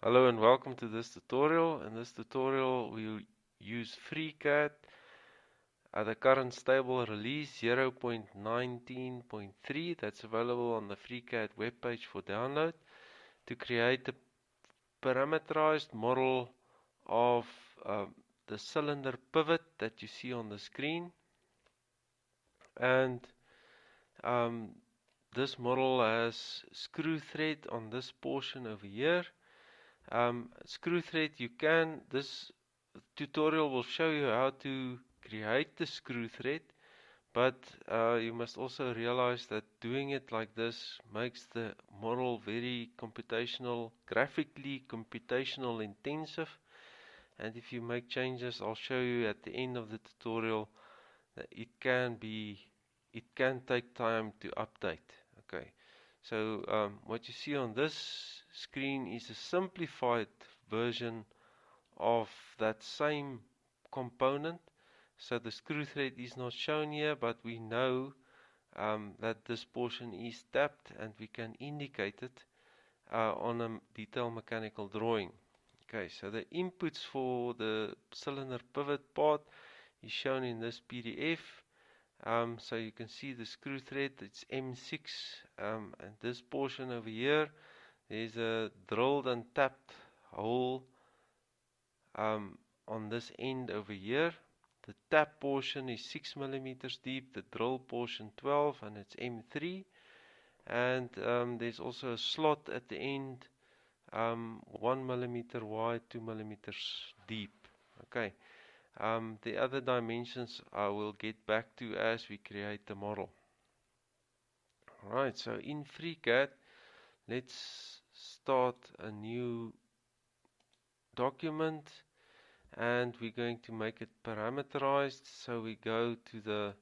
Hello and welcome to this tutorial. In this tutorial we will use FreeCAD at the current stable release 0.19.3 that's available on the FreeCAD webpage for download to create a parameterized model of the cylinder pivot that you see on the screen. And this model has screw thread on this portion over here. Screw thread, this tutorial will show you how to create the screw thread, but you must also realize that doing it like this makes the model very graphically computational intensive, and if you make changes, I'll show you at the end of the tutorial that it can take time to update. Okay. So what you see on this screen is a simplified version of that same component. So the screw thread is not shown here, but we know that this portion is tapped and we can indicate it on a detailed mechanical drawing. Okay, so the inputs for the cylinder pivot part is shown in this PDF. So you can see the screw thread, it's M6, and this portion over here, there's a drilled and tapped hole on this end over here. The tap portion is 6 millimeters deep, the drill portion 12, and it's M3. And there's also a slot at the end, 1 millimeter wide, 2 millimeters deep. Okay. The other dimensions I will get back to as we create the model. Alright, so in FreeCAD, let's start a new document and we're going to make it parameterized. So we go to the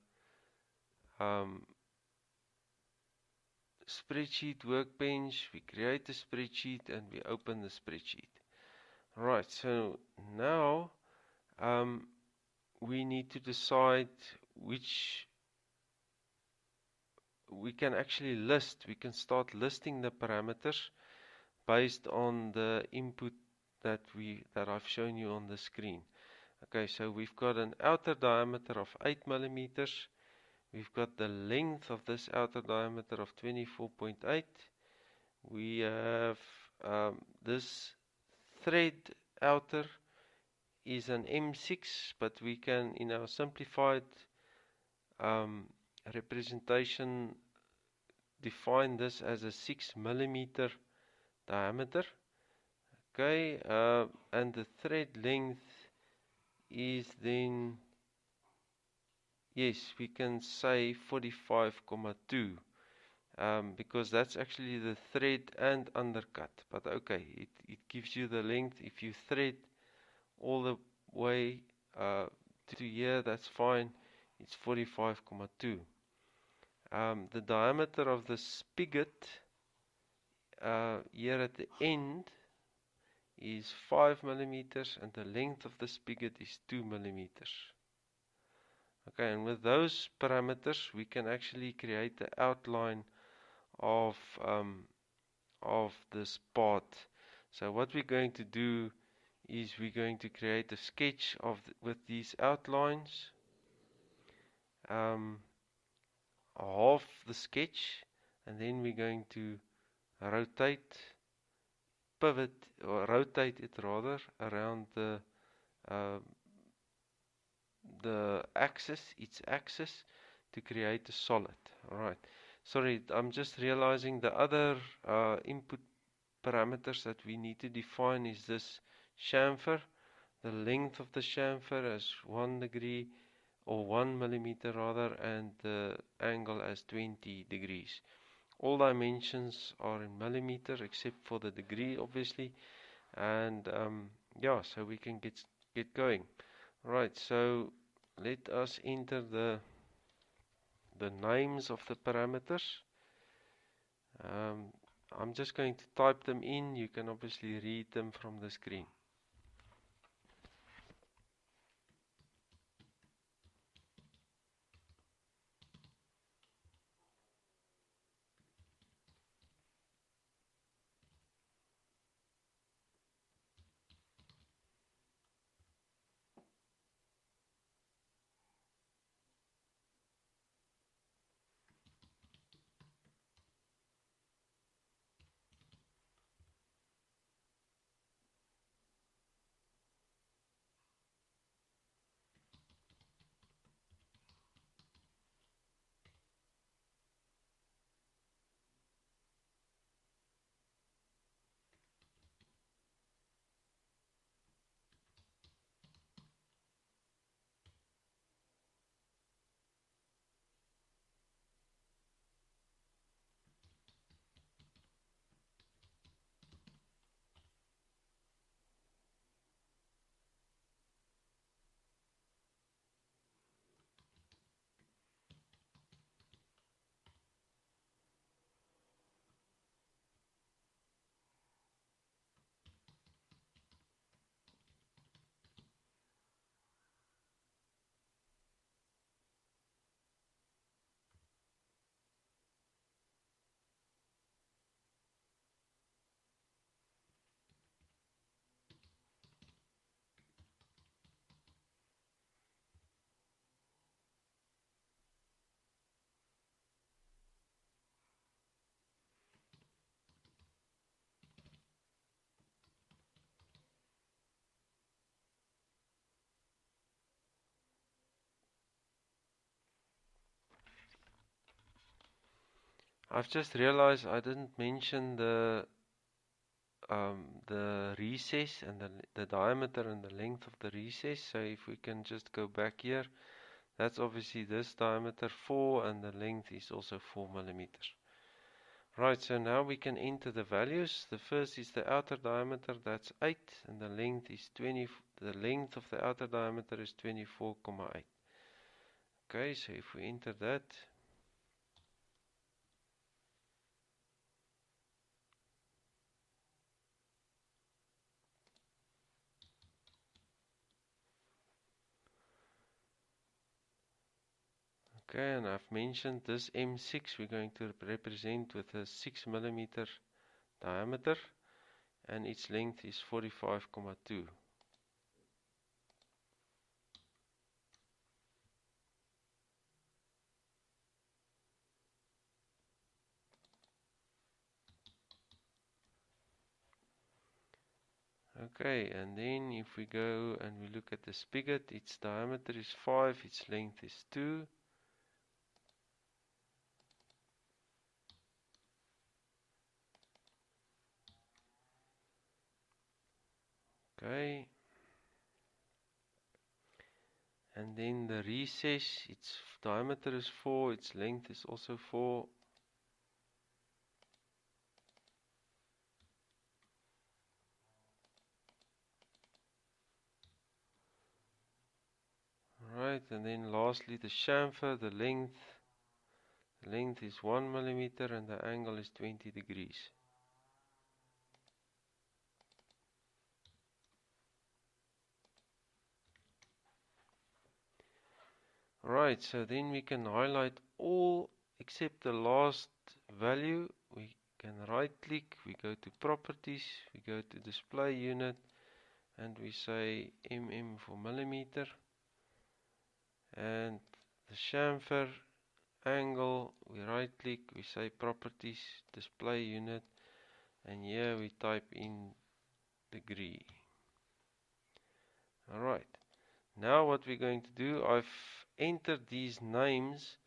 Spreadsheet Workbench, we create a spreadsheet and we open the spreadsheet. Alright, so now we need to decide which we can actually list. We can start listing the parameters based on the input that I've shown you on the screen. Okay, so we've got an outer diameter of 8 millimeters. We've got the length of this outer diameter of 24.8. We have this thread outer is an M6, but we can, in our simplified representation, define this as a 6 millimeter diameter. Okay, and the thread length is then, yes, we can say 45,2 because that's actually the thread and undercut. But okay, it gives you the length. If you thread all the way to here, that's fine. It's 45,2. The diameter of the spigot here at the end is 5 millimeters and the length of the spigot is 2 millimeters. Okay, and with those parameters we can actually create the outline of this part. So what we're going to do is we're going to create a sketch with these outlines, half the sketch, and then we're going to rotate it rather around the axis, its axis, to create a solid. Alright, sorry, I'm just realizing the other input parameters that we need to define is this chamfer. The length of the chamfer is 1 degree or 1 millimeter rather, and the angle as 20 degrees. All dimensions are in millimeter except for the degree, obviously. And yeah, so we can get going. Right, so let us enter the names of the parameters. I'm just going to type them in. You can obviously read them from the screen. I've just realized I didn't mention the recess and the diameter and the length of the recess. So if we can just go back here, that's obviously this diameter 4 and the length is also 4 millimeters. Right, so now we can enter the values. The first is the outer diameter, that's 8, and the length is 20. The length of the outer diameter is 24,8. Okay, so if we enter that, okay, and I've mentioned this M6 we're going to represent with a 6 millimeter diameter, and its length is 45,2. Okay, and then if we go and we look at the spigot, its diameter is 5, its length is 2. Okay, and then the recess, its diameter is 4, its length is also 4. Right, and then lastly the chamfer, the length is 1 millimeter and the angle is 20 degrees. Right, so then we can highlight all except the last value. We can right click, we go to properties, we go to display unit, and we say mm for millimeter, and the chamfer angle, we right click, we say properties, display unit, and here we type in degree. Alright, now what we're going to do, I've entered these names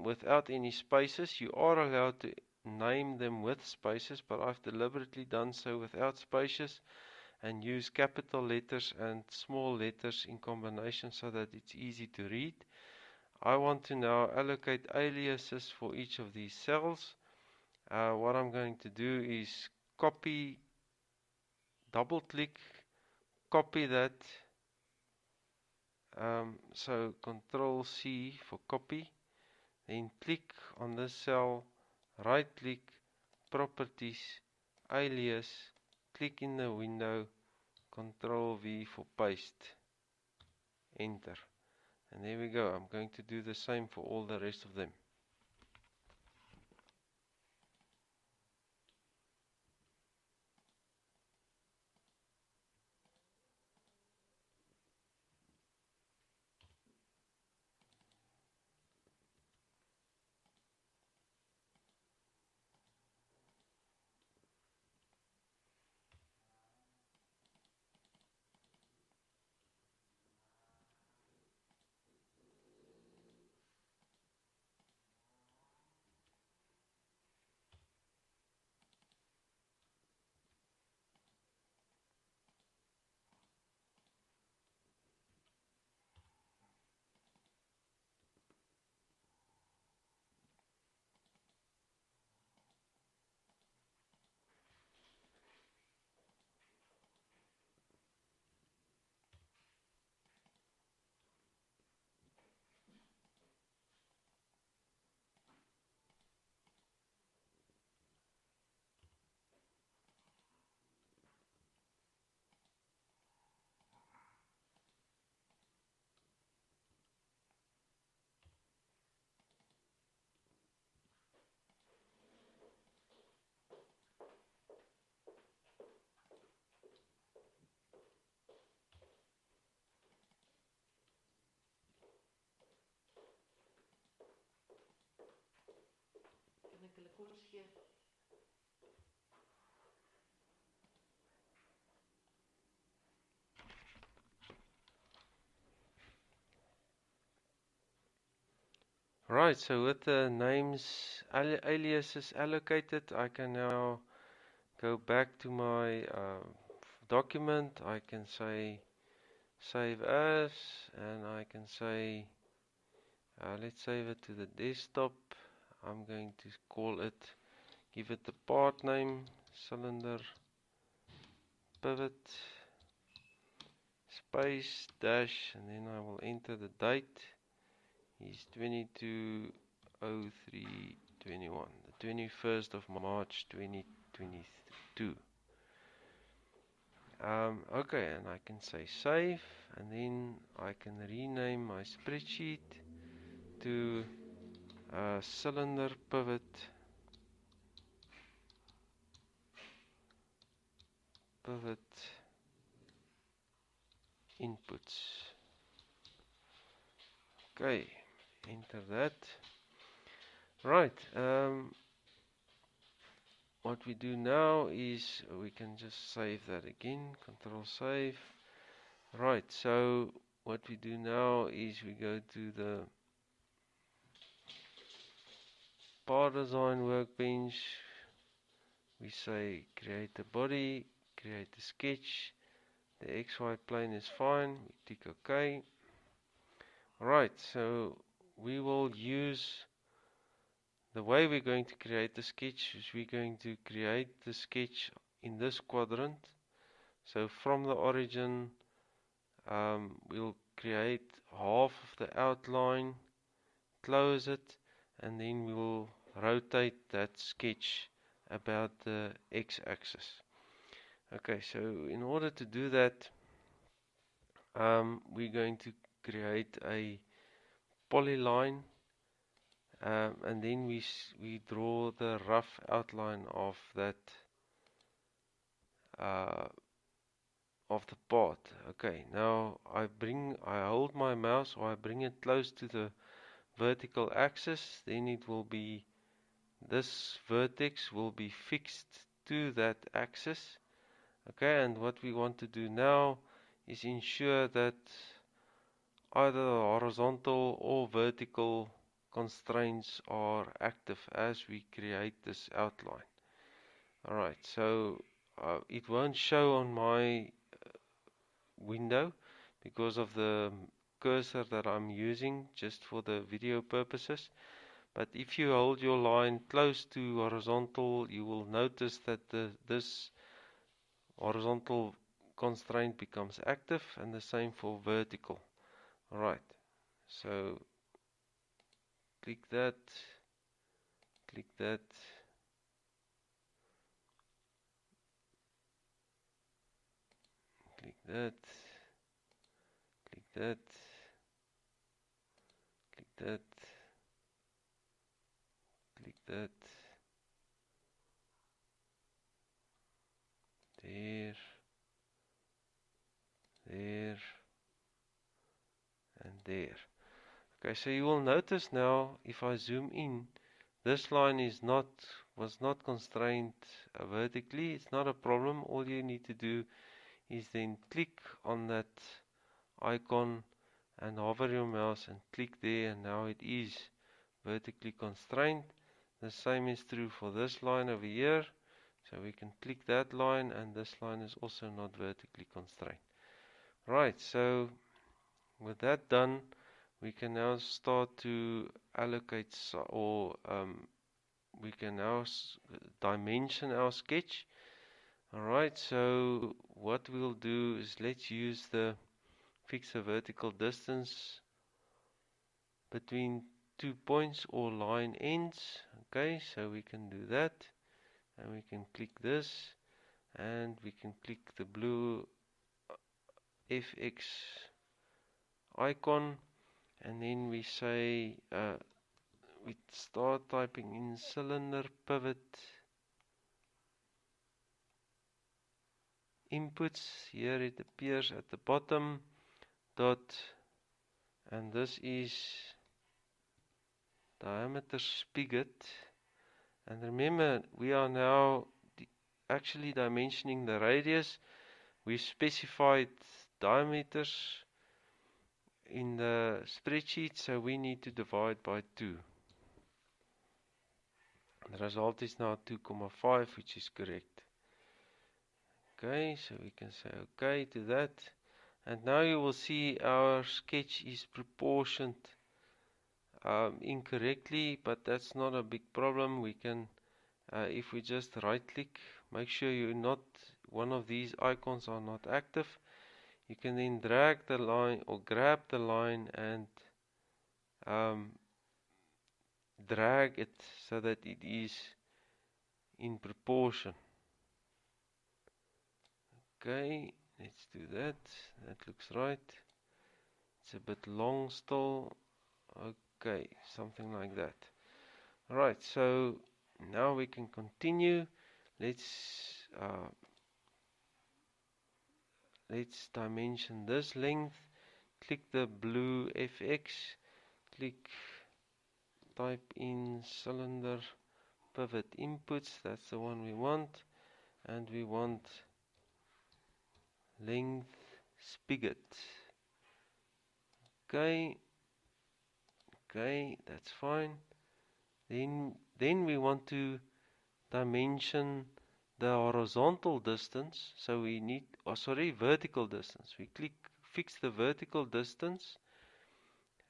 without any spaces. You are allowed to name them with spaces, but I've deliberately done so without spaces and use capital letters and small letters in combination so that it's easy to read. I want to now allocate aliases for each of these cells. What I'm going to do is copy, double click, copy that. So Control C for copy, then click on this cell, right click, properties, alias, click in the window, Control V for paste, enter. And there we go. I'm going to do the same for all the rest of them. Right, so with the names aliases allocated, I can now go back to my document. I can say save as, and I can say let's save it to the desktop. I'm going to call it, give it the part name, cylinder pivot space dash, and then I will enter the date. Is 22/03/21, the 21st of March 2022. Okay, and I can say save, and then I can rename my spreadsheet to cylinder pivot inputs. Okay, enter that. Right, what we do now is we can just save that again, control save. Right, so what we do now is we go to the part design workbench. We say create a body, create a sketch. The XY plane is fine. We tick OK. Right, so we will use the way we're going to create the sketch is we're going to create the sketch in this quadrant. So from the origin, we'll create half of the outline, close it, and then we will rotate that sketch about the x-axis. Okay, so in order to do that, we're going to create a polyline, and then we draw the rough outline of that of the part. Okay, now I hold my mouse, or I bring it close to the vertical axis, then it will be, this vertex will be fixed to that axis. Okay, and what we want to do now is ensure that either horizontal or vertical constraints are active as we create this outline. Alright, so it won't show on my window because of the cursor that I'm using just for the video purposes. But if you hold your line close to horizontal, you will notice that this horizontal constraint becomes active, and the same for vertical. Alright, so click that, click that, click that, click that, click that, click that, there, there, and there. Okay, so you will notice now, if I zoom in, this line was not constrained vertically. It's not a problem. All you need to do is then click on that icon and hover your mouse and click there, and now it is vertically constrained. The same is true for this line over here. So we can click that line, and this line is also not vertically constrained. Right, so with that done, we can now start to allocate, or we can now dimension our sketch. Alright, so what we'll do is let's use the fix a vertical distance between 2 points or line ends. Okay, so we can do that, and we can click this, and we can click the blue FX icon, and then we say we start typing in cylinder pivot inputs. Here it appears at the bottom, dot, and this is diameter spigot. And remember, we are now actually dimensioning the radius. We specified diameters in the spreadsheet, so we need to divide by 2. The result is now 2,5, which is correct. Okay, so we can say okay to that. And now you will see our sketch is proportioned incorrectly, but that's not a big problem. We can, if we just right click, make sure one of these icons are not active. You can then drag the line or grab the line and drag it so that it is in proportion. Okay, let's do that. That looks right. It's a bit long still. Okay, something like that. Alright, so now we can continue. Let's dimension this length. Click the blue FX. Click type in cylinder pivot inputs. That's the one we want. And we want length spigot. Okay, that's fine. Then we want to dimension the horizontal distance. So we need, vertical distance. We fix the vertical distance.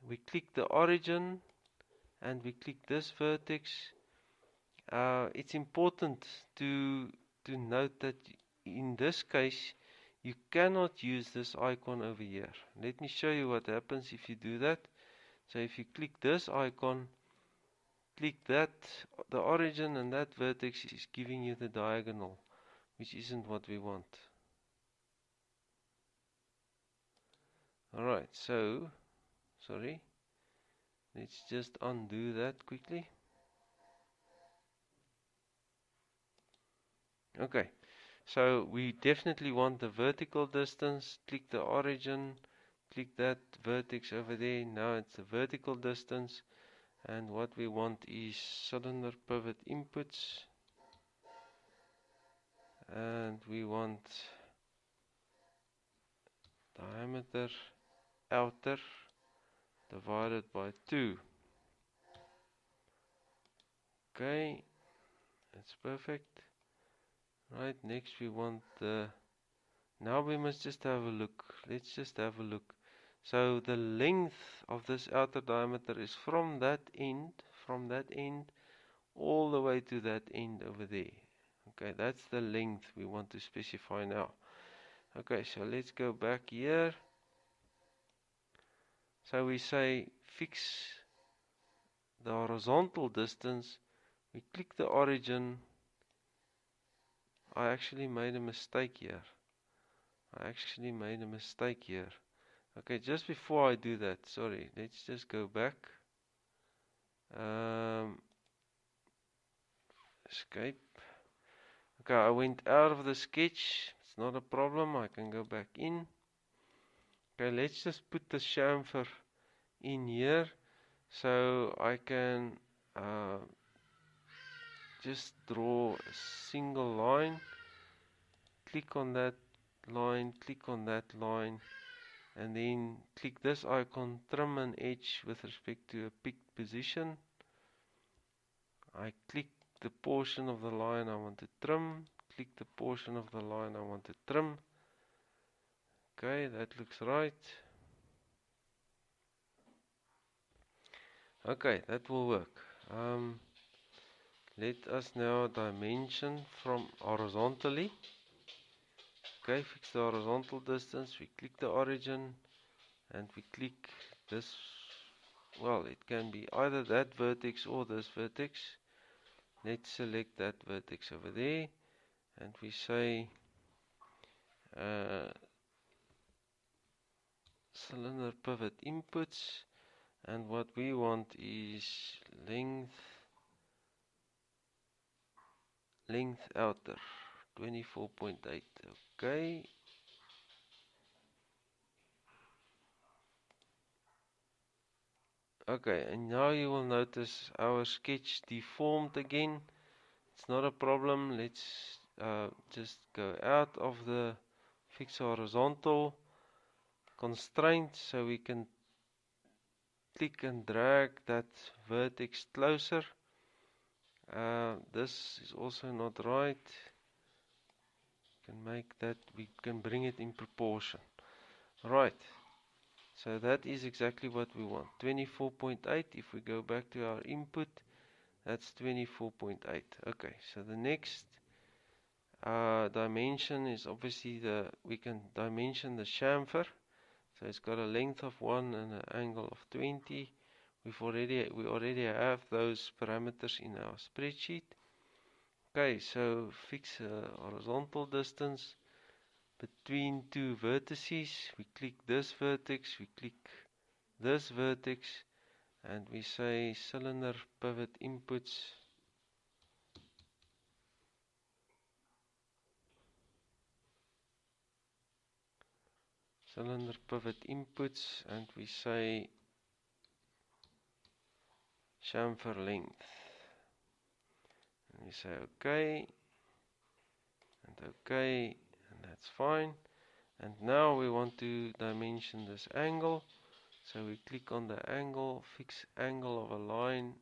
We click the origin and we click this vertex. It's important to note that in this case you cannot use this icon over here. Let me show you what happens if you do that. So if you click this icon, click that, the origin, and that vertex is giving you the diagonal, which isn't what we want. Alright, so, let's just undo that quickly. Okay, so we definitely want the vertical distance. Click the origin, click that vertex over there. Now it's the vertical distance. And what we want is cylinder pivot inputs. And we want diameter outer divided by 2. Okay, that's perfect. Right, next we want now we must just have a look. Let's just have a look. So the length of this outer diameter is from that end all the way to that end over there. Okay, that's the length we want to specify now. Okay, so let's go back here. So we say fix the horizontal distance. We click the origin. I actually made a mistake here. Okay, just before I do that, sorry, let's just go back. Escape. Okay, I went out of the sketch. It's not a problem. I can go back in. Okay, let's just put the chamfer in here. So I can just draw a single line. Click on that line, click on that line, and then click this icon, trim an edge with respect to a picked position. I click the portion of the line I want to trim, click the portion of the line I want to trim. Okay, that looks right. Okay, that will work. Let us now dimension from horizontally. Okay, fix the horizontal distance. We click the origin and we click this. Well, it can be either that vertex or this vertex. Let's select that vertex over there and we say cylinder pivot inputs, and what we want is length outer 24.8. Okay, and now you will notice our sketch deformed again. It's not a problem. Let's just go out of the fix horizontal constraint so we can click and drag that vertex closer. This is also not right. Can make that, we can bring it in proportion. Right. So that is exactly what we want. 24.8. If we go back to our input, that's 24.8. Okay, so the next dimension is obviously we can dimension the chamfer. So it's got a length of 1 and an angle of 20. We already have those parameters in our spreadsheet. Okay, so fix a horizontal distance between two vertices. We click this vertex, we click this vertex, and we say cylinder pivot inputs. Cylinder pivot inputs, and we say chamfer length. And we say OK, and OK, and that's fine. And now we want to dimension this angle. So we click on the angle, fix angle of a line.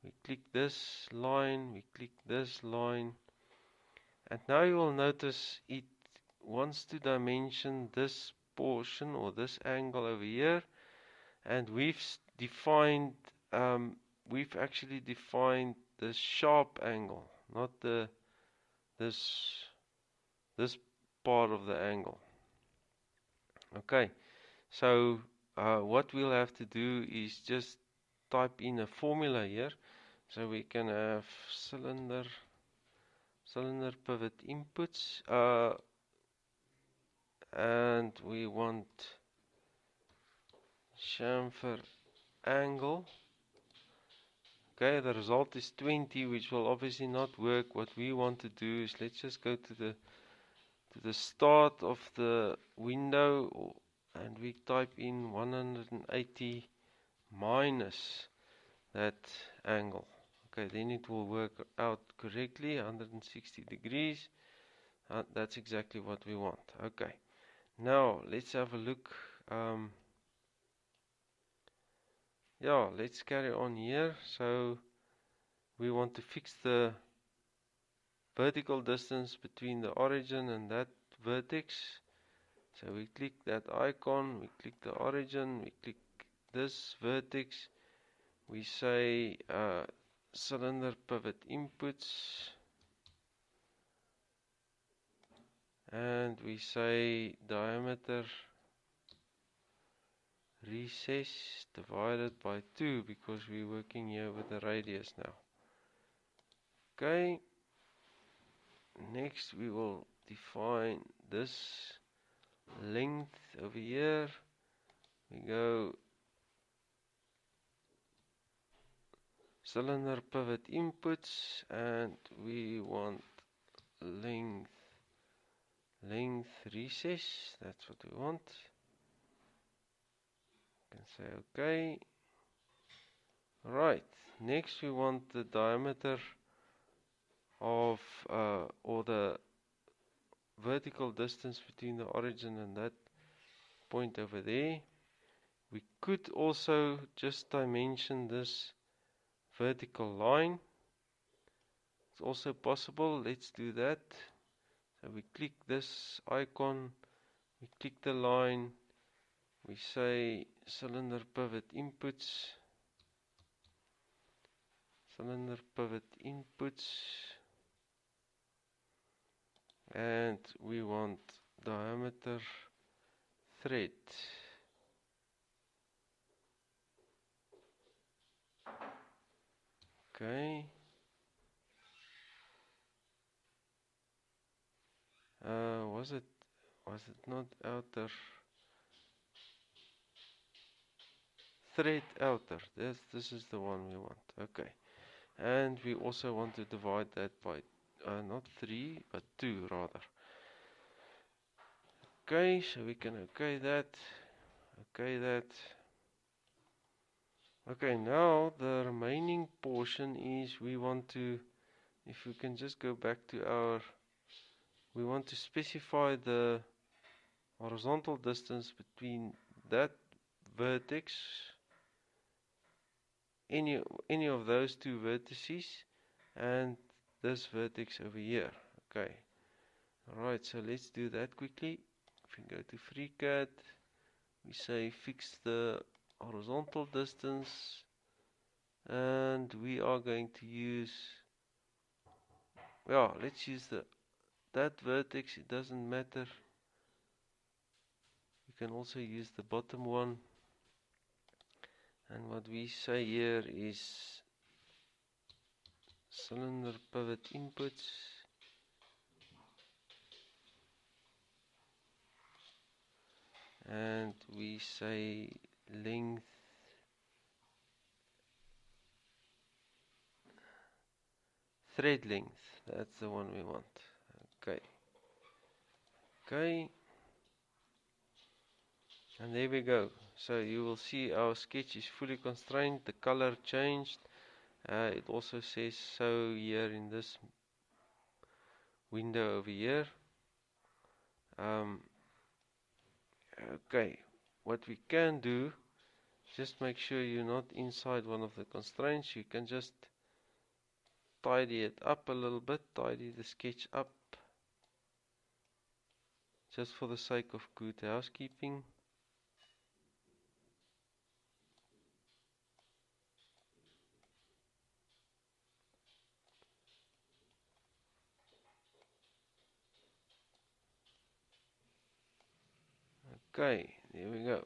We click this line, we click this line. And now you will notice it wants to dimension this portion or this angle over here. And we've actually defined the sharp angle, not this part of the angle. Okay, so what we'll have to do is just type in a formula here. So we can have cylinder pivot inputs, and we want chamfer angle. Okay, the result is 20, which will obviously not work. What we want to do is, let's just go to the start of the window, and we type in 180 minus that angle. Okay, then it will work out correctly, 160 degrees. That's exactly what we want. Okay, now let's have a look. Yeah, let's carry on here. So we want to fix the vertical distance between the origin and that vertex. So we click that icon, we click the origin, we click this vertex, we say cylinder pivot inputs, and we say diameter recess divided by 2, because we're working here with the radius now. Okay, next we will define this length over here. We go cylinder pivot inputs, and we want length recess. That's what we want. Can say OK. Right, next we want the diameter of or the vertical distance between the origin and that point over there. We could also just dimension this vertical line. It's also possible. Let's do that. So we click this icon, we click the line, we say cylinder pivot inputs, and we want diameter thread. Okay. Was it not outer? Thread outer. This is the one we want. Okay. And we also want to divide that by not 3 but 2 rather. Okay, so we can okay that. Okay, now the remaining portion is we want to, if we can just go back to we want to specify the horizontal distance between that vertex any of those two vertices and this vertex over here. Okay. Alright, so let's do that quickly. If we go to FreeCAD, we say fix the horizontal distance, and we are going to use, well, let's use that vertex. It doesn't matter. You can also use the bottom one. And what we say here is cylinder pivot inputs. And we say length thread length. That's the one we want. Okay. Okay. And there we go. So you will see our sketch is fully constrained. The color changed. It also says so here in this window over here. Okay. What we can do, just make sure you're not inside one of the constraints. You can just tidy it up a little bit. Tidy the sketch up. Just for the sake of good housekeeping. Okay, there we go.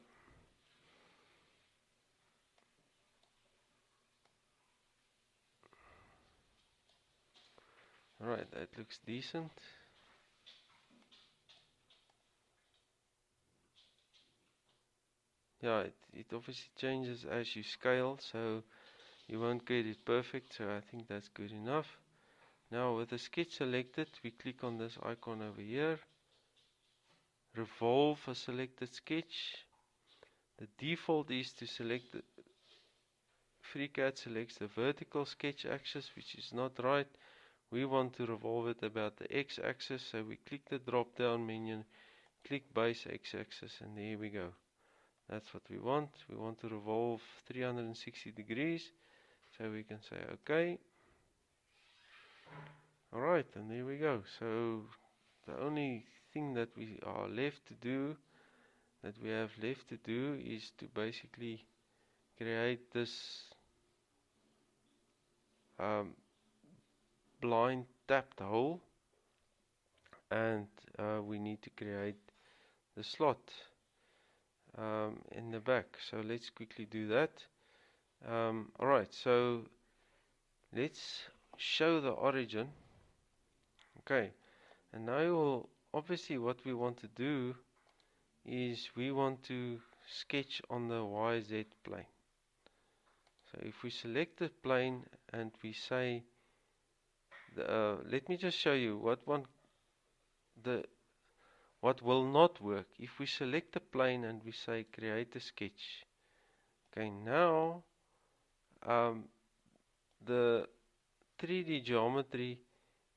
Alright, that looks decent. Yeah, it obviously changes as you scale, so you won't get it perfect, so I think that's good enough. Now with the sketch selected, we click on this icon over here. Revolve a selected sketch. The default is to select the FreeCAD selects the vertical sketch axis, which is not right. We want to revolve it about the x-axis, so we click the drop down menu, click base x-axis, and there we go. That's what we want. We want to revolve 360 degrees, so we can say OK. Alright, and there we go. So the only thing that we are left to do, is to basically create this blind tapped hole, and we need to create the slot in the back. So let's quickly do that. Alright, so let's show the origin. Okay, and now obviously what we want to do is we want to sketch on the YZ plane. So if we select the plane and we say, let me just show you what will not work. If we select the plane and we say create a sketch. Okay, now the 3D geometry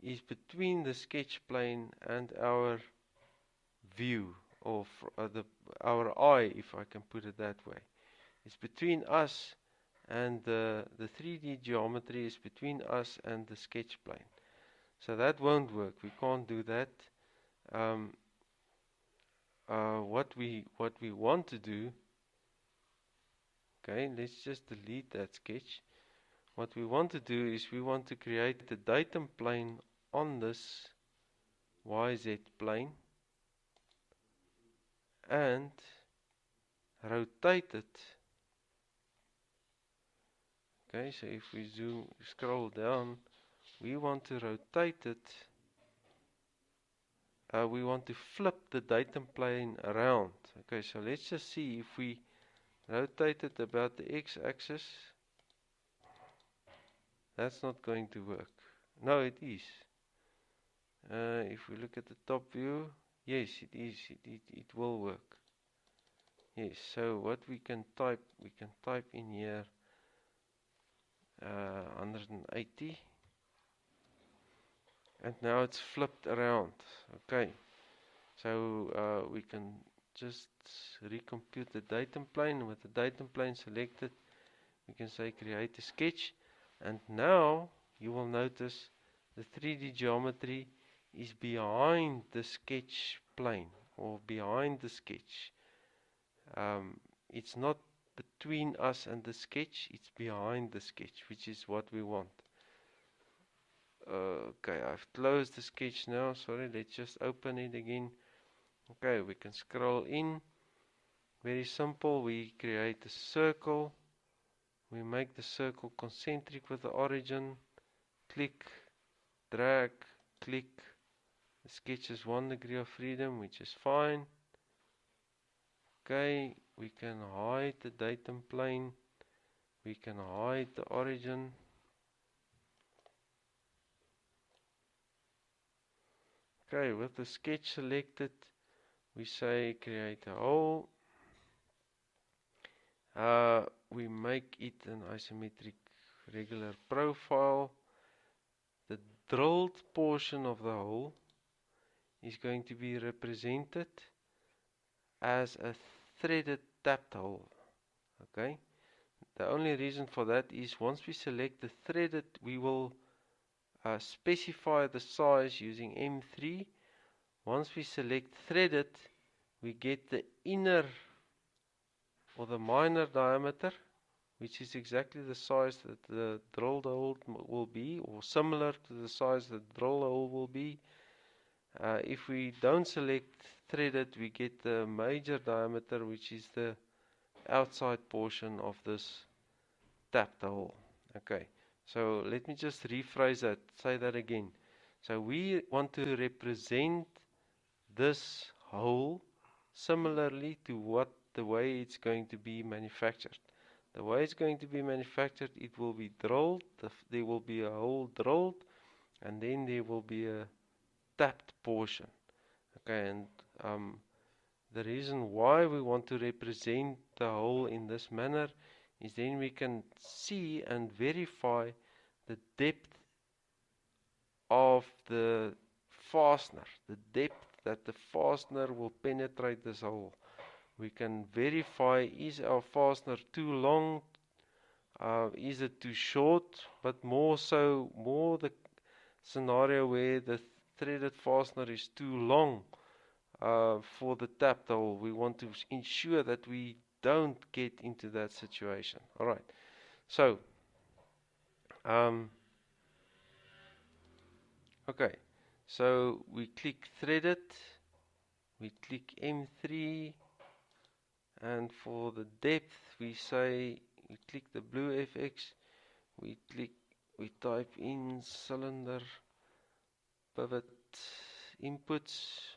is between the sketch plane and our view, or our eye, if I can put it that way. It's between us, and the 3D geometry is between us and the sketch plane. So that won't work. We can't do that. What we want to do, okay, let's just delete that sketch. What we want to do is we want to create the datum plane on this YZ plane and rotate it. Okay, so if we scroll down, we want to rotate it. We want to flip the datum plane around. Okay, so let's just see if we rotate it about the x-axis. That's not going to work. No, it is. If we look at the top view, yes, it is. It will work. Yes. So what we can type in here 180, and now it's flipped around. Okay. So we can just recompute the datum plane. With the datum plane selected, we can say create a sketch, and now you will notice the 3D geometry is behind the sketch plane or behind the sketch. It's not between us and the sketch, it's behind the sketch, which is what we want. Okay, I've closed the sketch now. Sorry, let's just open it again. Okay, we can scroll in. Very simple. We create a circle. We make the circle concentric with the origin. Click, drag, click. The sketch is 1 degree of freedom, which is fine. Okay, we can hide the datum plane. We can hide the origin. Okay, with the sketch selected, we say create a hole. We make it an isometric regular profile. The drilled portion of the hole is going to be represented as a threaded tapped hole. Okay, the only reason for that is once we select the threaded, we will specify the size using M3. Once we select threaded, we get the inner or the minor diameter, which is exactly the size that the drilled hole will be, or similar to the size that the drill hole will be. If we don't select threaded, we get the major diameter, which is the outside portion of this tapped hole. Okay, so let me just rephrase that, say that again. So we want to represent this hole similarly to the way it's going to be manufactured. The way it's going to be manufactured, it will be drilled, there will be a hole drilled, and then there will be a tapped portion. Okay, and the reason why we want to represent the hole in this manner is then we can see and verify the depth of the fastener, the depth that the fastener will penetrate this hole. We can verify, is our fastener too long, is it too short, but more the scenario where the threaded fastener is too long for the tapped hole. We want to ensure that we don't get into that situation. Alright, so okay, so we click threaded, we click M3, and for the depth we say, we click the blue FX, we type in cylinder pivot inputs,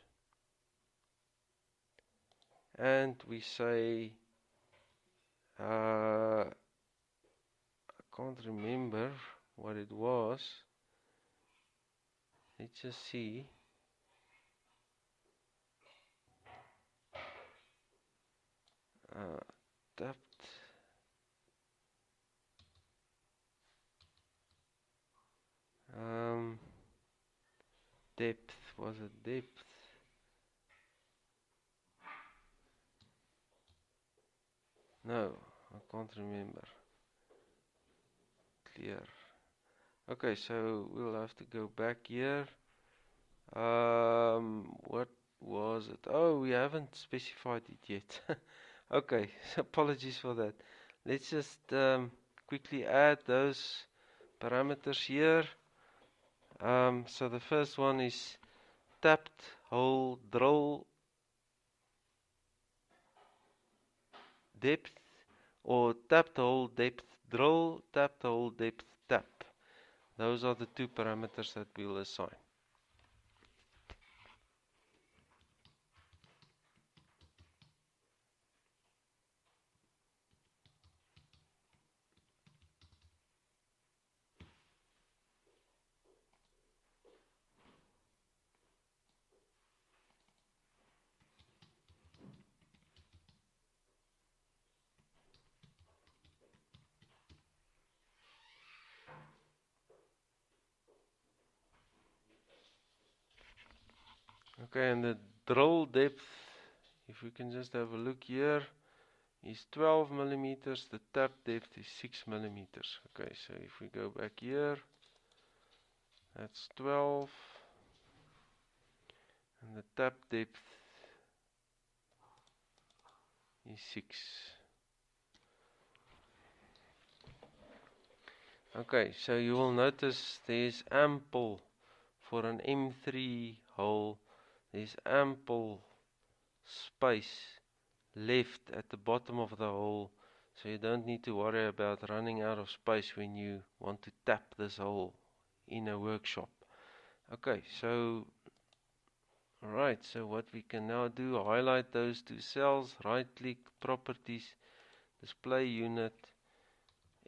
and we say I can't remember what it was. Let's just see. Tapped. Depth, was it depth? No, I can't remember. Clear. Okay, so we'll have to go back here. What was it? Oh, we haven't specified it yet. Okay, apologies for that. Let's just quickly add those parameters here. So the first one is tapped hole drill depth, or tapped hole depth drill, tapped hole depth tap. Those are the two parameters that we will assign. Okay, and the drill depth, if we can just have a look here, is 12 millimeters, the tap depth is 6 millimeters. Okay, so if we go back here, that's 12, and the tap depth is 6. Okay, so you will notice there's ample for an M3 hole, there's ample space left at the bottom of the hole, so you don't need to worry about running out of space when you want to tap this hole in a workshop. Okay, so alright, so what we can now do, highlight those two cells, right click, properties, display unit,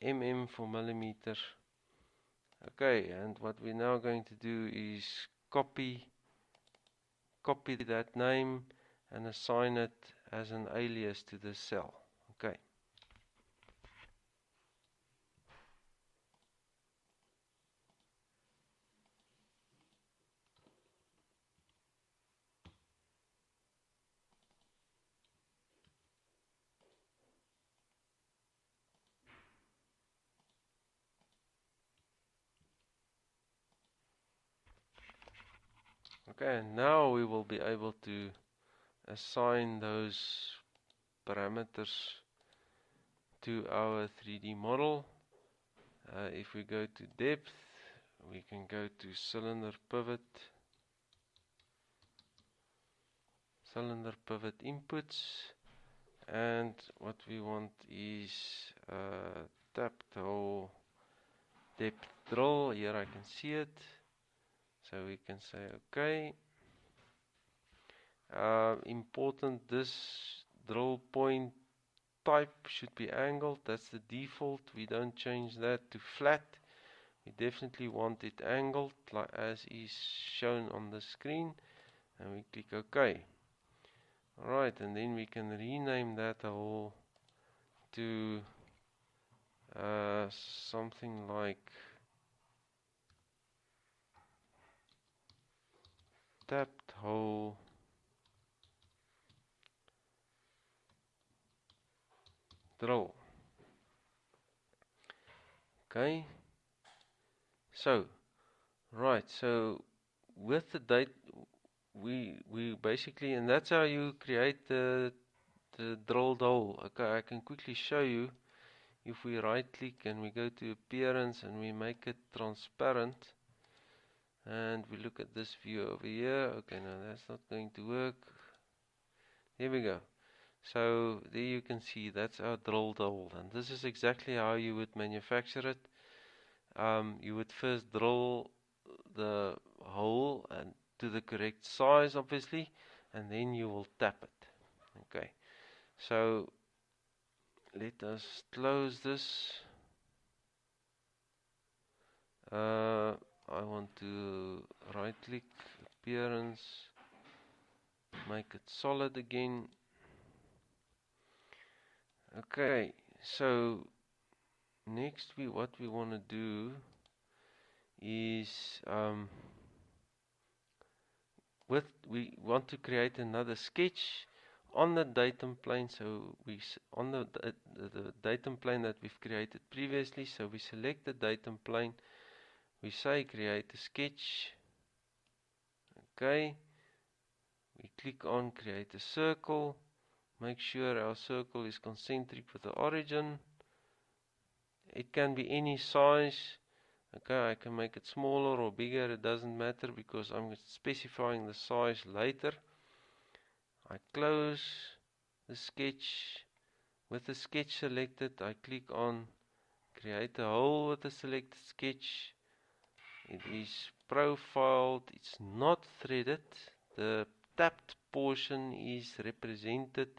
mm for millimeter. Okay, and what we're now going to do is copy that name and assign it as an alias to this cell. Okay. Okay, and now we will be able to assign those parameters to our 3D model. If we go to depth, we can go to cylinder pivot inputs, and what we want is tapped hole depth drill. Here I can see it, so we can say okay. Important, this drill point type should be angled. That's the default. We don't change that to flat. We definitely want it angled, like as is shown on the screen, and we click OK. Alright, and then we can rename that hole to something like tapped hole drill. Okay, so right, so with the date we basically, and that's how you create the drilled hole. Okay, I can quickly show you. If we right click and we go to appearance and we make it transparent, and we look at this view over here. Okay, no, that's not going to work. Here we go. So there you can see that's our drilled hole, and this is exactly how you would manufacture it. You would first drill the hole and to the correct size, obviously, and then you will tap it. Okay, so let us close this. I want to right click, appearance, make it solid again. Okay, so next what we want to do is we want to create another sketch on the datum plane. So we on the datum plane that we've created previously. So we select the datum plane. We say create a sketch. Okay. We click on create a circle. Make sure our circle is concentric with the origin. It can be any size. Okay, I can make it smaller or bigger, it doesn't matter because I'm specifying the size later. I close the sketch. With the sketch selected, I click on create a hole with the selected sketch. It is profiled, it's not threaded. The tapped portion is represented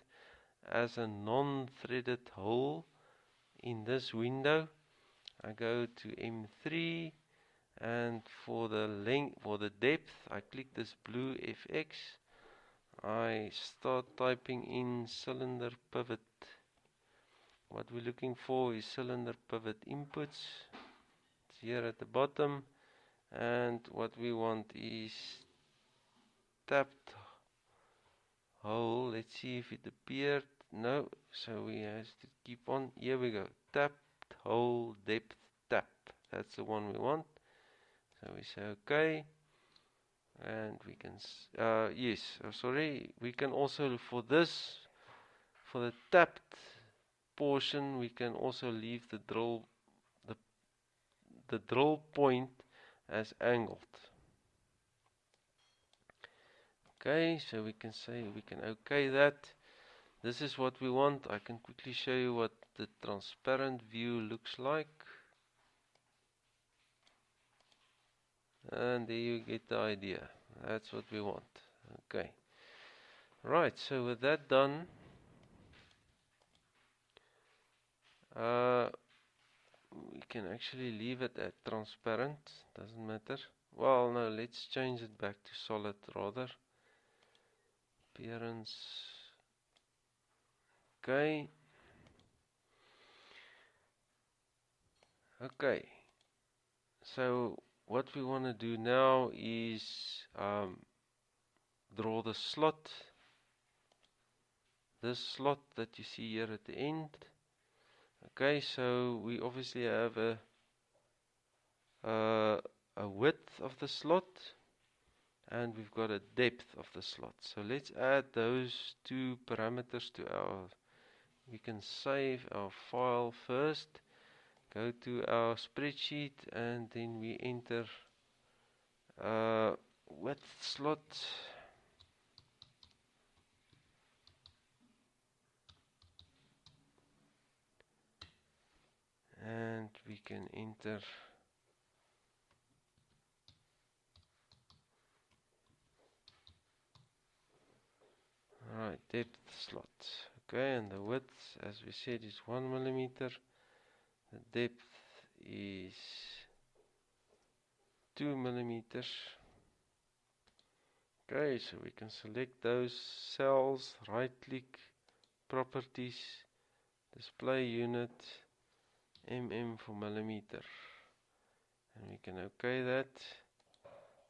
as a non-threaded hole in this window. I go to M3, and for the length, for the depth, I click this blue FX. I start typing in cylinder pivot. What we're looking for is cylinder pivot inputs. It's here at the bottom, and what we want is tapped hole. Let's see if it appeared. no, so we have to keep on. Here we go. Tap, hole, depth, tap. That's the one we want. So we say OK. And we can, yes, sorry, we can also, for this, for the tapped portion, we can also leave the drill point as angled. Okay, so we can say, we can OK that. This is what we want. I can quickly show you what the transparent view looks like. And there you get the idea. That's what we want. Okay. Right, so with that done, we can actually leave it at transparent. Doesn't matter. Well, no, let's change it back to solid rather. Appearance. Okay. Okay. So what we want to do now is draw the slot. This slot that you see here at the end. Okay, so we obviously have a width of the slot and we've got a depth of the slot. So let's add those two parameters to our, we can save our file first, go to our spreadsheet and then we enter width slot. And we can enter depth slot. Okay, and the width, as we said, is 1 millimeter. The depth is 2 millimeters. Okay, so we can select those cells, right click, properties, display unit, for millimeter, and we can OK that.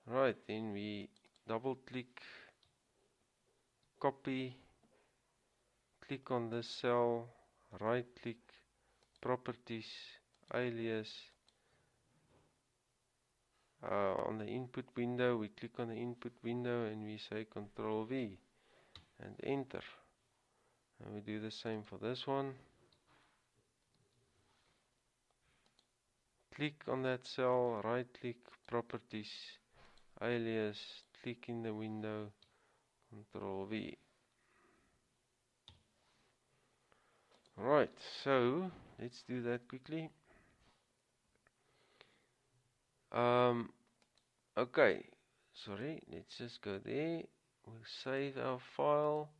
Right, then we double click, copy, click on this cell, right click, properties, alias. On the input window, we click on the input window and we say Ctrl V and enter. And we do the same for this one. Click on that cell, right click, properties, alias, click in the window, Ctrl V. Right, so let's do that quickly. Okay, sorry, let's just go there. We'll save our file.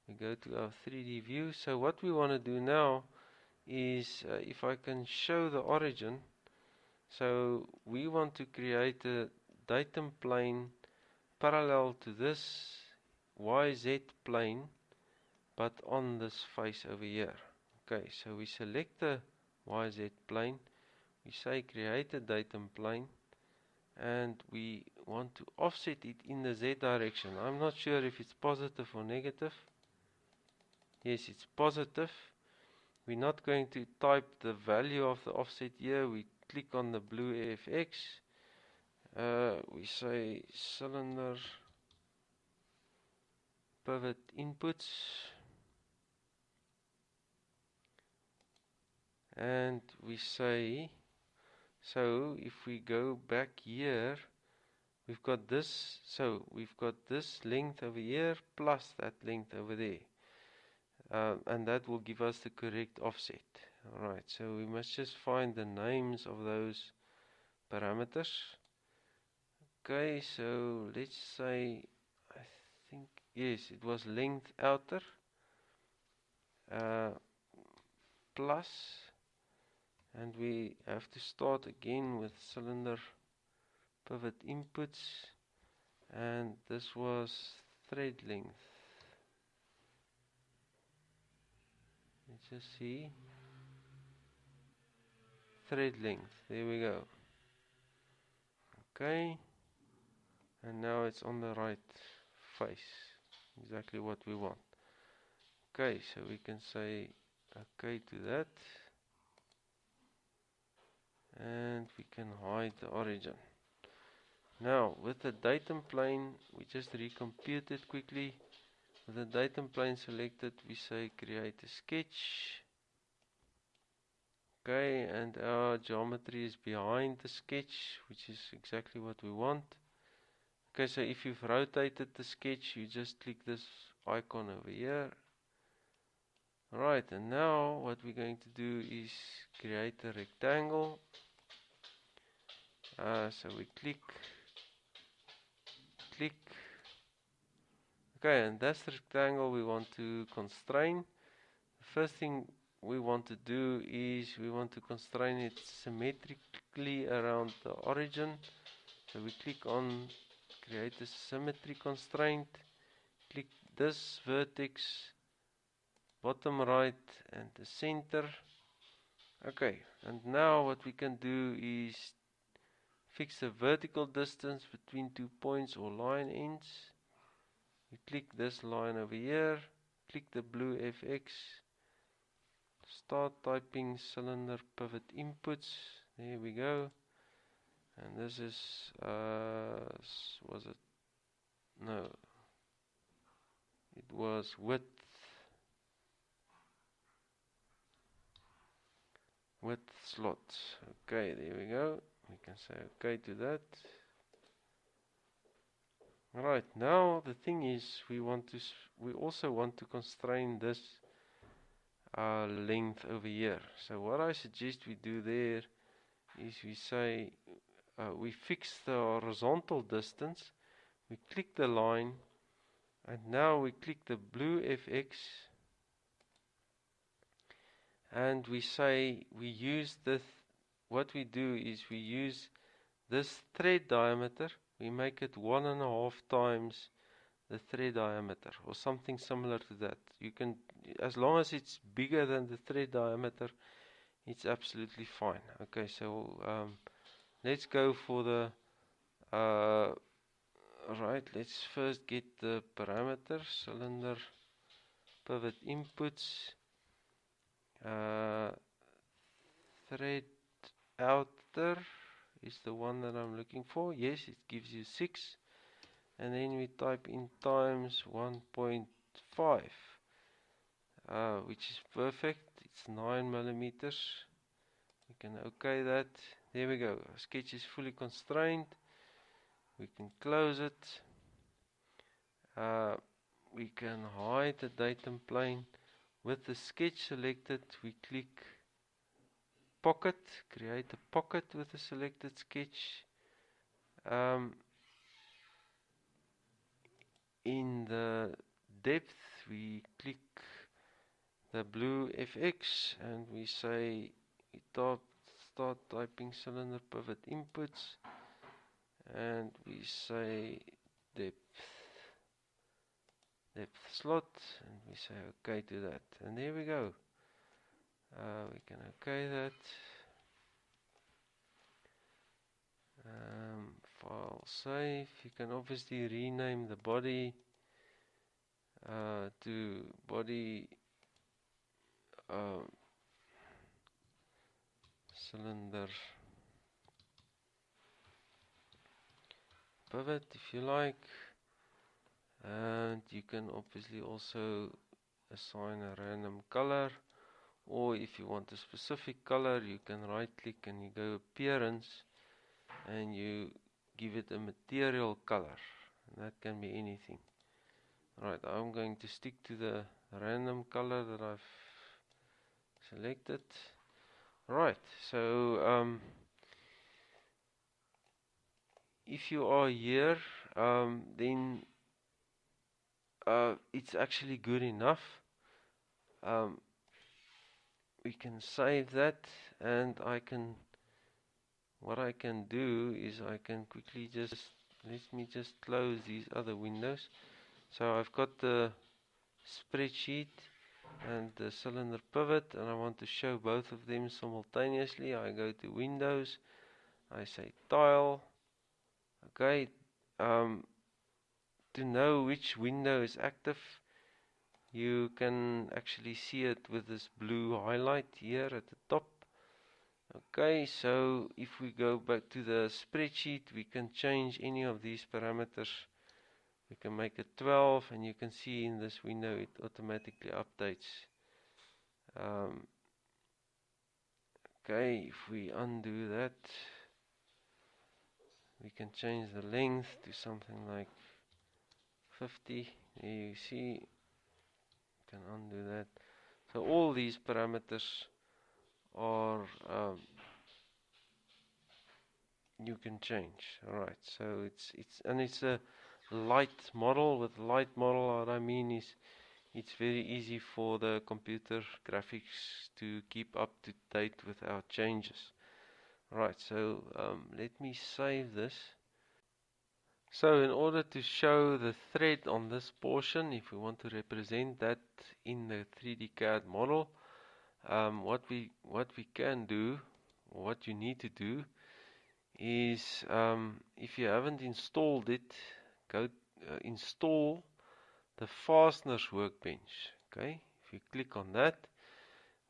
We go to our 3D view. So what we want to do now is, if I can show the origin. So we want to create a datum plane parallel to this YZ plane, but on this face over here. Okay, so we select the YZ plane, we say create a datum plane, and we want to offset it in the Z direction. I'm not sure if it's positive or negative. Yes, it's positive. We're not going to type the value of the offset here. We click on the blue FX. We say cylinder pivot inputs. And we say, so if we go back here, we've got this, so we've got this length over here plus that length over there. And that will give us the correct offset. Alright, so we must just find the names of those parameters. Okay, so let's say, I think, yes, it was length outer plus, and we have to start again with cylinder pivot inputs, and this was thread length. Let's just see. Thread length, there we go. Okay, and now it's on the right face, exactly what we want. Okay, so we can say okay to that, and we can hide the origin. Now with the datum plane, we just recompute it quickly. With the datum plane selected, we say create a sketch. Okay, and our geometry is behind the sketch, which is exactly what we want. Okay, so if you've rotated the sketch, you just click this icon over here. Alright, and now what we're going to do is create a rectangle. So we click. Okay, and that's the rectangle we want to constrain. The first thing we want to do is we want to constrain it symmetrically around the origin. So we click on create a symmetry constraint, click this vertex, bottom right and the center. Okay, and now what we can do is fix the vertical distance between 2 points or line ends. We click this line over here, click the blue FX, start typing cylinder pivot inputs. There we go. And this is was it? No, it was width slots. Okay, there we go. We can say okay to that. Right, now the thing is we also want to constrain this length over here. So what I suggest we do there is we say we fix the horizontal distance, we click the line, and now we click the blue FX, and we say we use this. What we do is we use this thread diameter, we make it 1.5 times the thread diameter or something similar to that. You can, as long as it's bigger than the thread diameter, it's absolutely fine. Okay, so let's go for the right, let's first get the parameter cylinder pivot inputs, thread outer is the one that I'm looking for. Yes, it gives you 6, and then we type in times 1.5, which is perfect. It's 9 millimeters. We can okay that. There we go. Our sketch is fully constrained. We can close it. We can hide the datum plane. With the sketch selected, we click pocket, create a pocket with the selected sketch. In the depth, we click the blue FX and we say we start typing cylinder pivot inputs, and we say depth slot, and we say okay to that, and there we go. We can okay that. File save. You can obviously rename the body to body cylinder pivot if you like, and you can obviously also assign a random color, or if you want a specific color, you can right click and you go appearance and you give it a material color, and that can be anything. Right, I'm going to stick to the random color that I've selected. Right, so if you are here, then it's actually good enough. We can save that, and what I can do is I can quickly let me just close these other windows. So I've got the spreadsheet and the cylinder pivot, and I want to show both of them simultaneously. I go to Windows, I say Tile. Okay, to know which window is active, you can actually see it with this blue highlight here at the top. Okay, so if we go back to the spreadsheet, we can change any of these parameters. We can make it 12, and you can see in this window it automatically updates. Okay, if we undo that, we can change the length to something like 50. There you see, you can undo that. So all these parameters are you can change. Alright, so it's a light model. With light model, what I mean is it's very easy for the computer graphics to keep up to date with our changes. Right, so let me save this. So in order to show the thread on this portion, if we want to represent that in the 3D CAD model, what we can do, or what you need to do, is if you haven't installed it, go install the Fastness Workbench. Okay, if you click on that,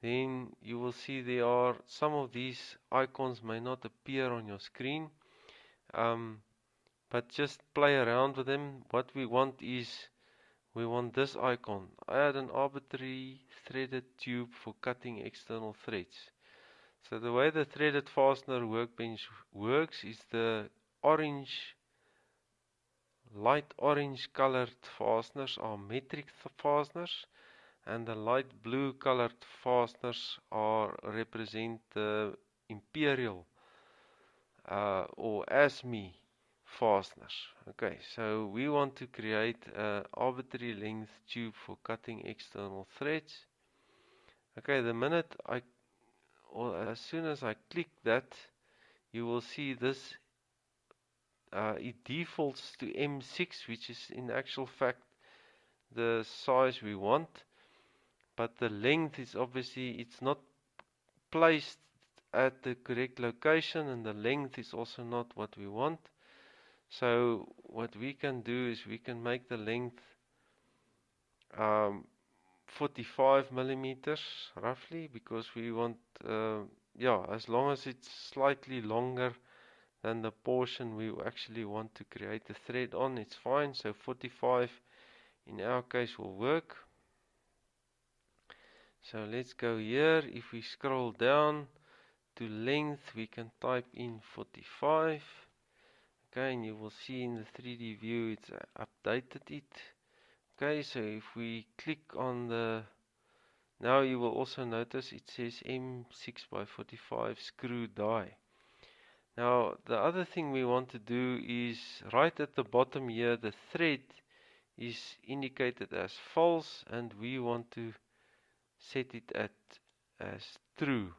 then you will see there are some of these icons may not appear on your screen, but just play around with them. What we want is, we want this icon, add an arbitrary threaded tube for cutting external threads. So the way the threaded fastener workbench works is the light orange colored fasteners are metric fasteners, and the light blue colored fasteners represent the imperial or ASME fasteners. Okay, so we want to create an arbitrary length tube for cutting external threads. Okay, as soon as I click that, you will see this. It defaults to M6, which is in actual fact the size we want, but the length is obviously, it's not placed at the correct location, and the length is also not what we want. So what we can do is we can make the length 45 millimeters roughly, because we want as long as it's slightly longer than the portion we actually want to create the thread on, it's fine. So 45 in our case will work. So let's go here. If we scroll down to length, we can type in 45. Okay, and you will see in the 3D view it's updated it. Okay, so if we click on now you will also notice it says M6x45 screw die. Now the other thing we want to do is, right at the bottom here, the thread is indicated as false, and we want to set it as true.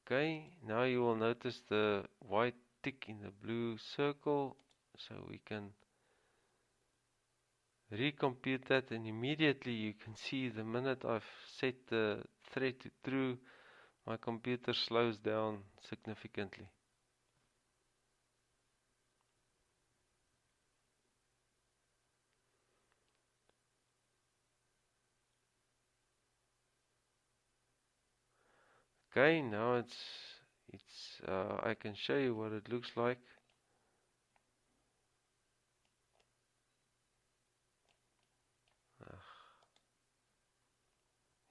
Okay, now you will notice the white tick in the blue circle, so we can recompute that, and immediately you can see the minute I've set the thread to true, my computer slows down significantly. Okay, now I can show you what it looks like.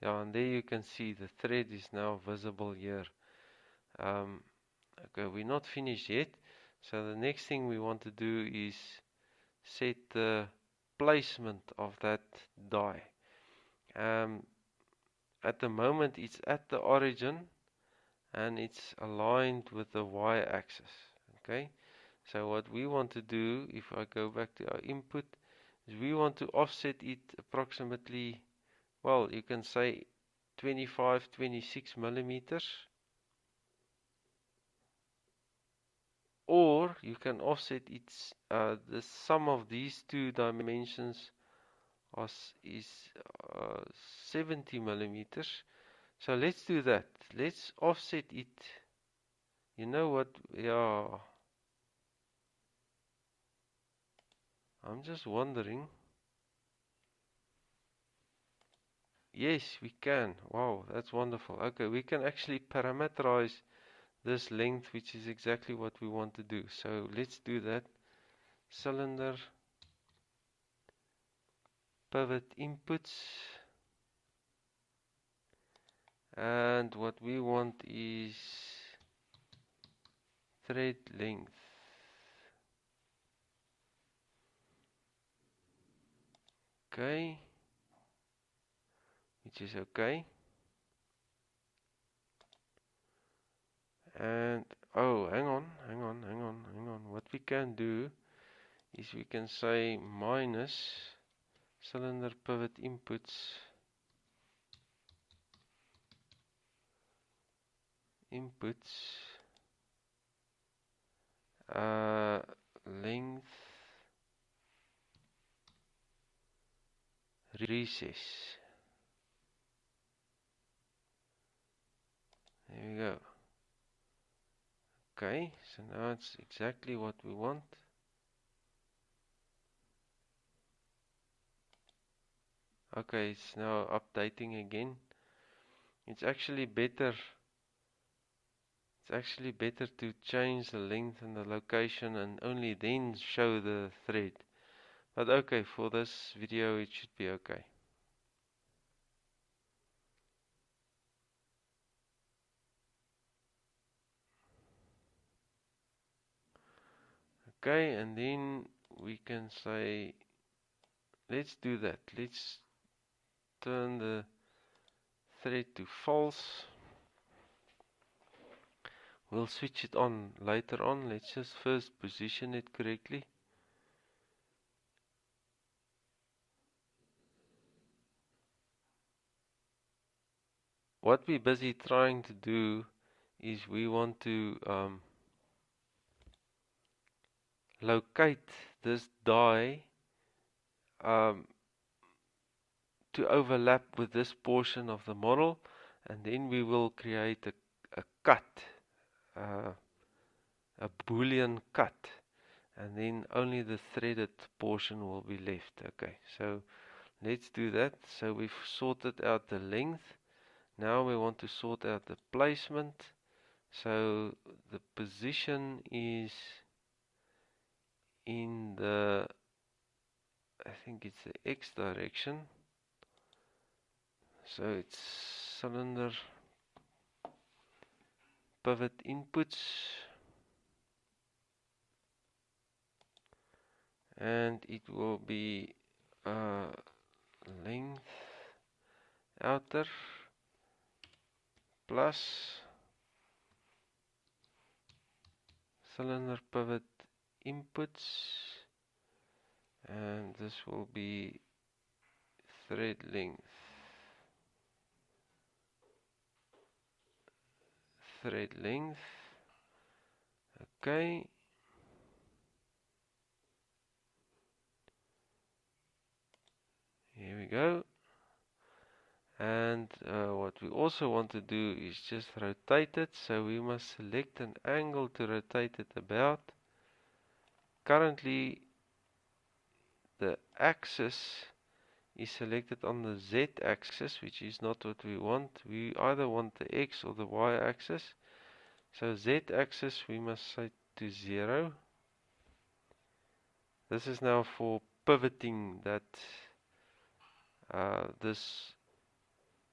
Yeah, and there you can see the thread is now visible here. Okay, we're not finished yet. So the next thing we want to do is set the placement of that die. At the moment it's at the origin, and it's aligned with the y-axis. Okay, so what we want to do, if I go back to our input, is we want to offset it approximately, well, you can say 25-26 millimeters, or you can offset it, the sum of these two dimensions is 70 millimeters. So let's do that. Let's offset it. You know what? Yeah, I'm just wondering. Yes, we can. Wow, that's wonderful. Okay, we can actually parameterize this length, which is exactly what we want to do. So let's do that. Cylinder pivot inputs, and what we want is thread length. Okay, which is okay. And oh, hang on. What we can do is we can say minus cylinder pivot inputs length recess. There we go. Okay, so now it's exactly what we want. Okay, it's now updating again. It's actually better to change the length and the location and only then show the thread. But okay, for this video it should be okay. Okay, and then we can say, let's do that. Let's turn the thread to false. We'll switch it on later on. Let's just first position it correctly. What we're busy trying to do is we want to locate this die to overlap with this portion of the model, and then we will create a cut, a boolean cut, and then only the threaded portion will be left. Okay, so let's do that. So we've sorted out the length. Now we want to sort out the placement. So the position is in the, I think it's the X direction. So it's cylinder pivot inputs, and it will be length outer plus cylinder pivot inputs, and this will be thread length. Okay, here we go. And what we also want to do is just rotate it, so we must select an angle to rotate it about. Currently the axis is selected on the Z axis, which is not what we want. We either want the X or the Y axis. So Z axis we must set to 0. This is now for pivoting that this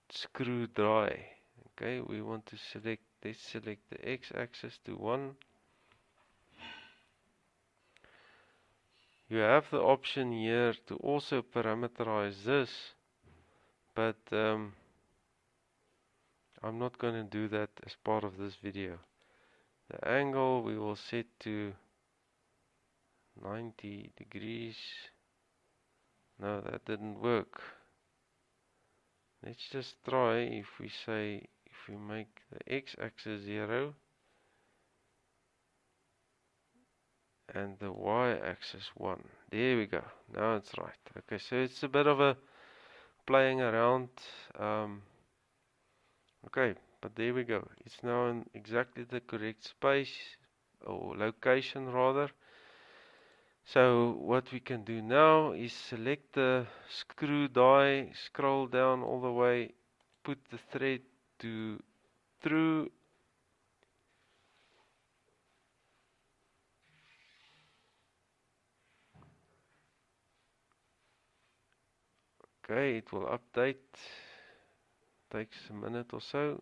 screw dry. Okay, we want to select, let's select the X axis to 1. You have the option here to also parameterize this, but I'm not going to do that as part of this video. The angle we will set to 90 degrees. No, that didn't work. Let's just try if we say, if we make the x-axis 0 and the y-axis 1. There we go. Now it's right. Okay, so it's a bit of a playing around. Okay, but there we go. It's now in exactly the correct space, or location rather. So what we can do now is select the screw die, scroll down all the way, put the thread to through. Okay, it will update. Takes a minute or so.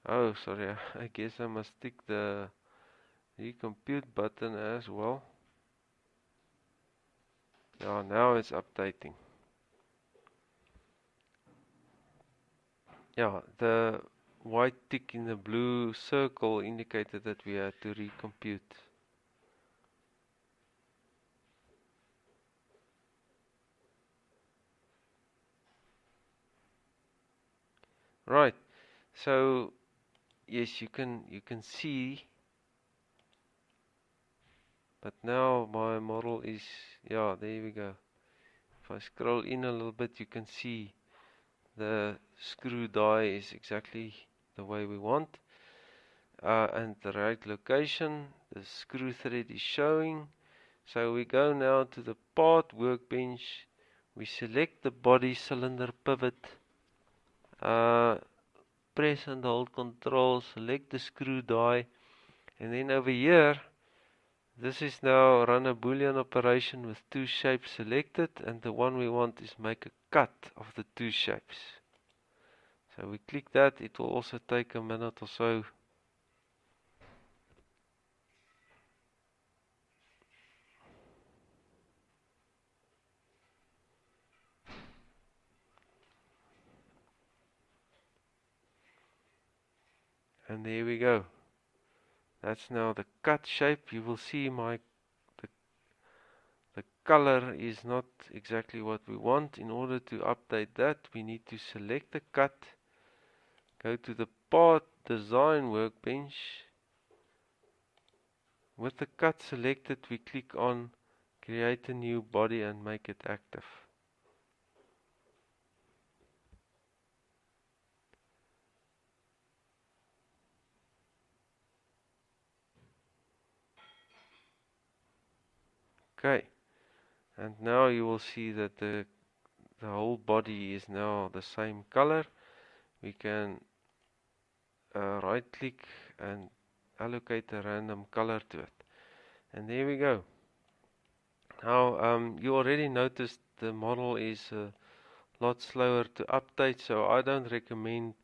Oh, sorry, I guess I must tick the recompute button as well. Yeah, now it's updating. Yeah, the white tick in the blue circle indicated that we had to recompute. Right. So yes, you can see, but now my model is, yeah, there we go. If I scroll in a little bit, you can see the screw die is exactly the way we want, and the right location. The screw thread is showing. So we go now to the part workbench. We select the body cylinder pivot. Press and hold control, select the screw die, and then over here, this is now run a boolean operation with two shapes selected, and the one we want is make a cut of the two shapes. So we click that. It will also take a minute or so. And there we go. That's now the cut shape. You will see the color is not exactly what we want. In order to update that, we need to select the cut, go to the part design workbench. With the cut selected, we click on create a new body and make it active. Okay, and now you will see that the whole body is now the same color. We can right click and allocate a random color to it, and there we go. Now you already noticed the model is a lot slower to update, so I don't recommend,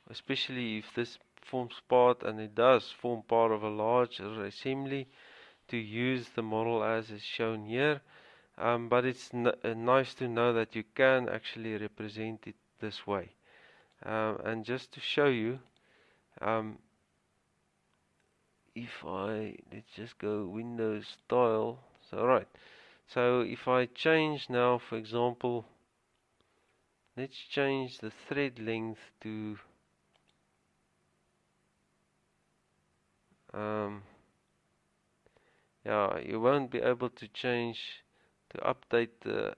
especially if this forms part, and it does form part of a larger assembly, to use the model as is shown here. But it's nice to know that you can actually represent it this way. And just to show you, let's just go Windows style. So right, so if I change now, for example, let's change the thread length to yeah, you won't be able to change to update the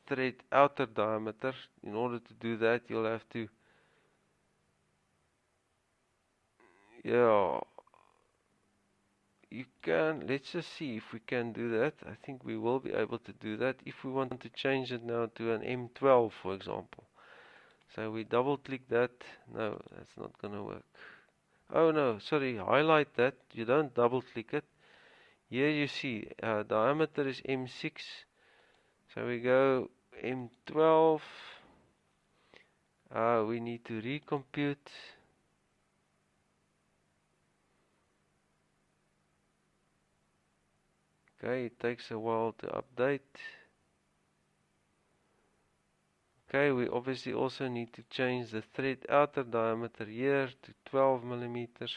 thread outer diameter. In order to do that, you'll have to, yeah, you can, let's just see if we can do that. I think we will be able to do that if we want to change it now to an M12, for example. So we double click that. No, that's not gonna work. Oh no, sorry, highlight that. You don't double click it. Here you see diameter is M6. So we go M12. We need to recompute. Okay, it takes a while to update. Okay, we obviously also need to change the thread outer diameter here to 12 millimeters.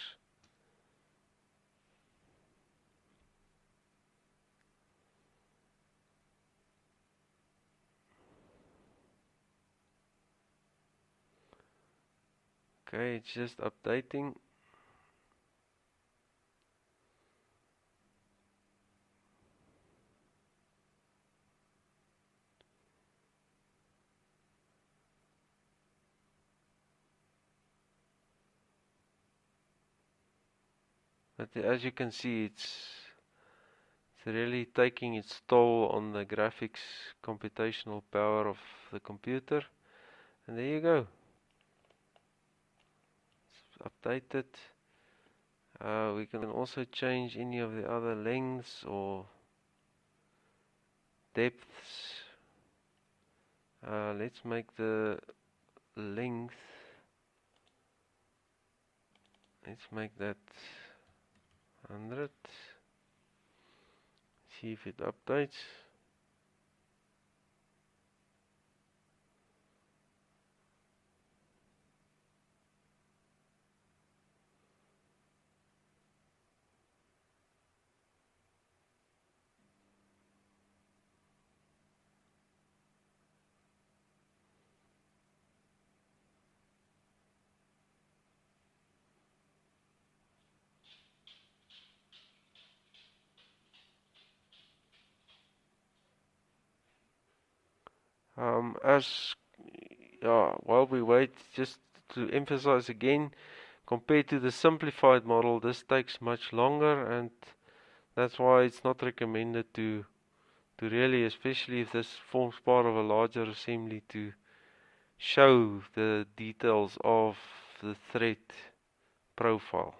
Okay, it's just updating. But as you can see, it's really taking its toll on the graphics computational power of the computer. And there you go. It's updated. We can also change any of the other lengths or depths. Let's make the length, let's make that 100. See if it updates. While we wait, just to emphasize again, compared to the simplified model, this takes much longer, and that's why it's not recommended to really, especially if this forms part of a larger assembly, to show the details of the thread profile.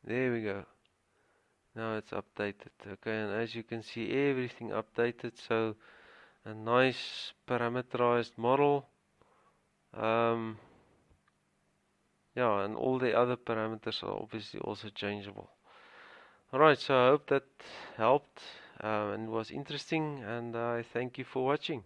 There we go. Now it's updated. Okay, and as you can see, everything updated. So a nice parameterized model. Yeah, and all the other parameters are obviously also changeable. Alright, so I hope that helped and was interesting, and I thank you for watching.